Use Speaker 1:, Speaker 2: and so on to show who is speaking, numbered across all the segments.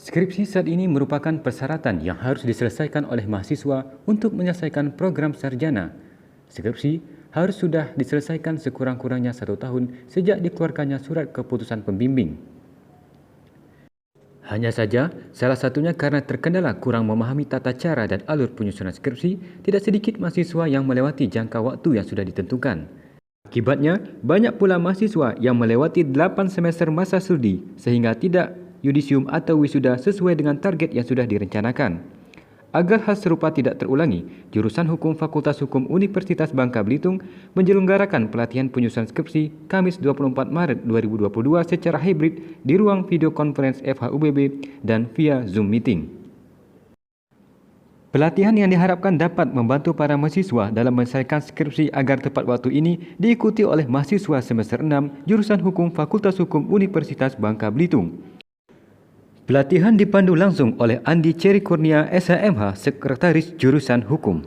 Speaker 1: Skripsi saat ini merupakan persyaratan yang harus diselesaikan oleh mahasiswa untuk menyelesaikan program sarjana. Skripsi harus sudah diselesaikan sekurang-kurangnya 1 tahun sejak dikeluarkannya surat keputusan pembimbing. Hanya saja, salah satunya karena terkendala kurang memahami tata cara dan alur penyusunan skripsi, tidak sedikit mahasiswa yang melewati jangka waktu yang sudah ditentukan. Akibatnya, banyak pula mahasiswa yang melewati 8 semester masa studi sehingga tidak yudisium atau wisuda sesuai dengan target yang sudah direncanakan. Agar hal serupa tidak terulangi, jurusan Hukum Fakultas Hukum Universitas Bangka Belitung menyelenggarakan pelatihan penyusunan skripsi Kamis 24 Maret 2022 secara hibrid di ruang video conference FHUBB dan via Zoom meeting. Pelatihan yang diharapkan dapat membantu para mahasiswa dalam menyelesaikan skripsi agar tepat waktu ini diikuti oleh mahasiswa semester 6 jurusan Hukum Fakultas Hukum Universitas Bangka Belitung. Pelatihan dipandu langsung oleh Andi Ceri Kurnia SHMH, Sekretaris Jurusan Hukum.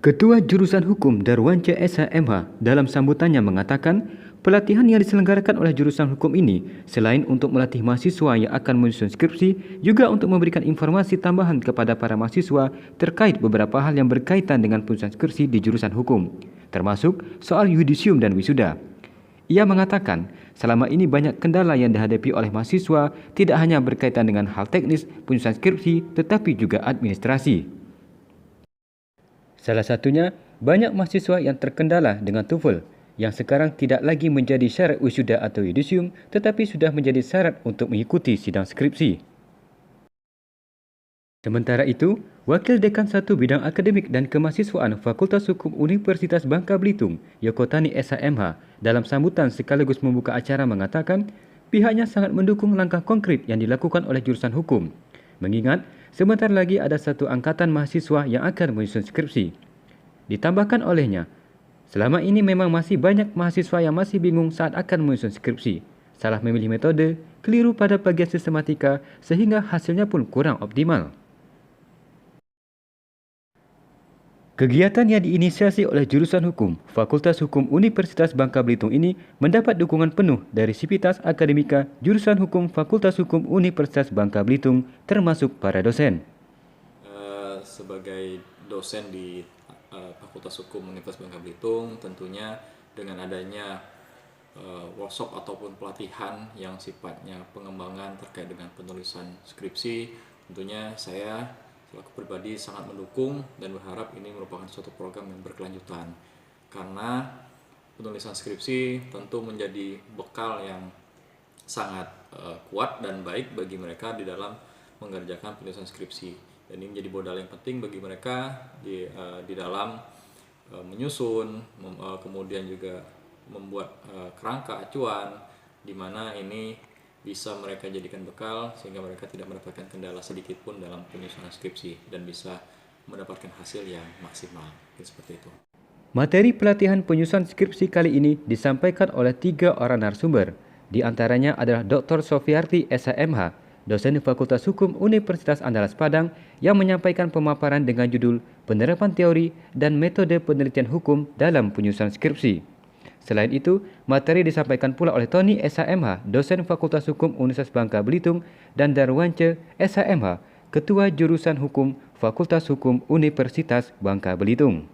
Speaker 1: Ketua Jurusan Hukum Darwanca SHMH dalam sambutannya mengatakan, pelatihan yang diselenggarakan oleh jurusan hukum ini selain untuk melatih mahasiswa yang akan menyusun skripsi, juga untuk memberikan informasi tambahan kepada para mahasiswa terkait beberapa hal yang berkaitan dengan penyusunan skripsi di jurusan hukum, termasuk soal yudisium dan wisuda. Ia mengatakan, selama ini banyak kendala yang dihadapi oleh mahasiswa tidak hanya berkaitan dengan hal teknis penyusunan skripsi tetapi juga administrasi. Salah satunya, banyak mahasiswa yang terkendala dengan TOEFL yang sekarang tidak lagi menjadi syarat wisuda atau yudisium tetapi sudah menjadi syarat untuk mengikuti sidang skripsi. Sementara itu, Wakil Dekan 1 Bidang Akademik dan Kemahasiswaan Fakultas Hukum Universitas Bangka Belitung, Yokotani SHMH, dalam sambutan sekaligus membuka acara mengatakan pihaknya sangat mendukung langkah konkret yang dilakukan oleh jurusan hukum, mengingat sebentar lagi ada satu angkatan mahasiswa yang akan menyusun skripsi. Ditambahkan olehnya, selama ini memang masih banyak mahasiswa yang masih bingung saat akan menyusun skripsi, salah memilih metode, keliru pada bagian sistematika sehingga hasilnya pun kurang optimal. Kegiatan yang diinisiasi oleh jurusan hukum Fakultas Hukum Universitas Bangka Belitung ini mendapat dukungan penuh dari Sivitas Akademika jurusan Hukum Fakultas Hukum Universitas Bangka Belitung, termasuk para dosen.
Speaker 2: Sebagai dosen di Fakultas Hukum Universitas Bangka Belitung, tentunya dengan adanya workshop ataupun pelatihan yang sifatnya pengembangan terkait dengan penulisan skripsi, tentunya saya selaku pribadi sangat mendukung dan berharap ini merupakan suatu program yang berkelanjutan, karena penulisan skripsi tentu menjadi bekal yang sangat kuat dan baik bagi mereka di dalam mengerjakan penulisan skripsi, dan ini menjadi modal yang penting bagi mereka di dalam menyusun, kemudian juga membuat kerangka acuan, di mana ini bisa mereka jadikan bekal sehingga mereka tidak mendapatkan kendala sedikit pun dalam penyusunan skripsi dan bisa mendapatkan hasil yang maksimal. Seperti itu.
Speaker 1: Materi pelatihan penyusunan skripsi kali ini disampaikan oleh 3 orang narasumber. Di antaranya adalah Dr. Sofiarti SHMH, dosen Fakultas Hukum Universitas Andalas Padang, yang menyampaikan pemaparan dengan judul Penerapan Teori dan Metode Penelitian Hukum dalam Penyusunan Skripsi. Selain itu, materi disampaikan pula oleh Tony SHMH, dosen Fakultas Hukum Universitas Bangka Belitung, dan Darwanca SHMH, Ketua Jurusan Hukum Fakultas Hukum Universitas Bangka Belitung.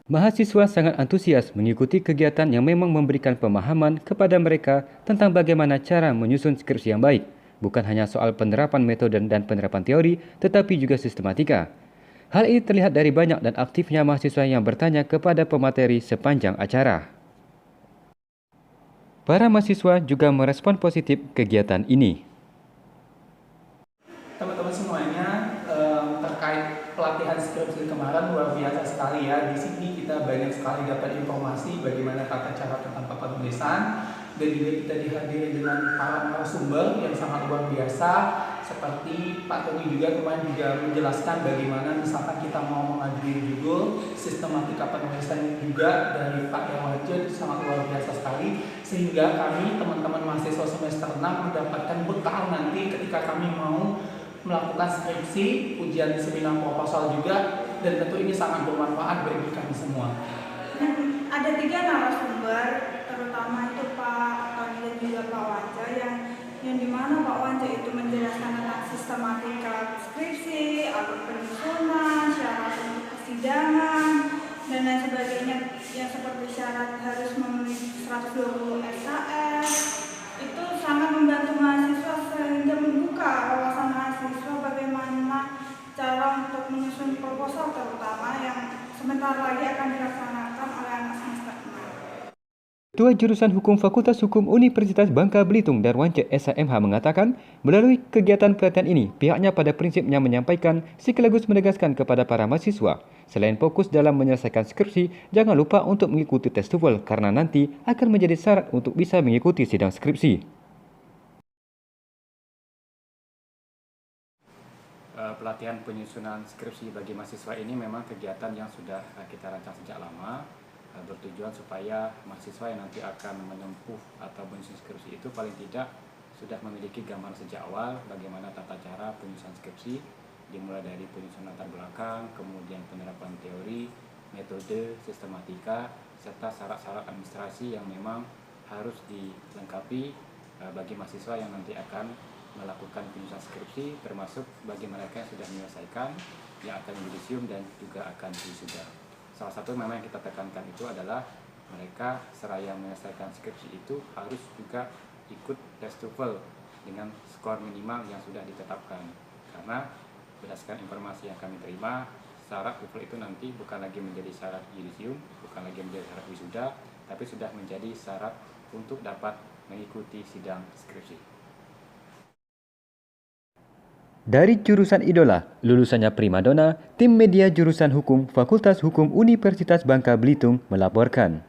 Speaker 1: Mahasiswa sangat antusias mengikuti kegiatan yang memang memberikan pemahaman kepada mereka tentang bagaimana cara menyusun skripsi yang baik, bukan hanya soal penerapan metode dan penerapan teori, tetapi juga sistematika. Hal ini terlihat dari banyak dan aktifnya mahasiswa yang bertanya kepada pemateri sepanjang acara. Para mahasiswa juga merespon positif kegiatan ini.
Speaker 3: Teman-teman semuanya, terkait pelatihan skripsi kemarin luar biasa sekali ya. Di sini kita banyak sekali dapat informasi bagaimana tata cara tentang penulisan, dan juga kita dihadiri dengan para narasumber yang sangat luar biasa, seperti Pak Tony juga kemarin juga menjelaskan bagaimana misalkan kita mau mengajukan judul, sistematika penulisan juga dari Pak Darwanca sangat luar biasa sekali, sehingga kami teman-teman mahasiswa semester 6 mendapatkan bekal nanti ketika kami mau melakukan skripsi, ujian seminar proposal juga, dan tentu ini sangat bermanfaat bagi kami semua.
Speaker 4: Dan ada 3 narasumber, terutama itu Pak Tony dan juga Pak Wanca, yang dimana Pak Wanca sistematika skripsi, alur penyusunan, syarat untuk persidangan, dan lain sebagainya, yang seperti syarat harus memenuhi 120 SKS. Itu sangat membantu mahasiswa sehingga membuka wawasan mahasiswa bagaimana cara untuk menyusun proposal, terutama yang sebentar lagi akan dilaksanakan oleh anak semester 6.
Speaker 1: Ketua Jurusan Hukum Fakultas Hukum Universitas Bangka Belitung Darwance SHMH mengatakan, melalui kegiatan pelatihan ini, pihaknya pada prinsipnya menyampaikan sekaligus menegaskan kepada para mahasiswa, selain fokus dalam menyelesaikan skripsi, jangan lupa untuk mengikuti tes TOEFL karena nanti akan menjadi syarat untuk bisa mengikuti sidang skripsi.
Speaker 5: Pelatihan penyusunan skripsi bagi mahasiswa ini memang kegiatan yang sudah kita rancang sejak lama, bertujuan supaya mahasiswa yang nanti akan menempuh atau menyusun skripsi itu paling tidak sudah memiliki gambaran sejak awal bagaimana tata cara penyusunan skripsi, dimulai dari penyusunan latar belakang, kemudian penerapan teori, metode, sistematika, serta syarat-syarat administrasi yang memang harus dilengkapi bagi mahasiswa yang nanti akan melakukan penyusunan skripsi, termasuk bagi mereka yang sudah menyelesaikan, yang akan yudisium dan juga akan wisuda. Salah satu memang yang kita tekankan itu adalah mereka seraya menyelesaikan skripsi itu harus juga ikut tes TOEFL dengan skor minimal yang sudah ditetapkan. Karena berdasarkan informasi yang kami terima, syarat TOEFL itu nanti bukan lagi menjadi syarat yudisium, bukan lagi menjadi syarat wisuda, tapi sudah menjadi syarat untuk dapat mengikuti sidang skripsi.
Speaker 1: Dari jurusan idola, lulusannya primadona, tim media jurusan hukum Fakultas Hukum Universitas Bangka Belitung melaporkan.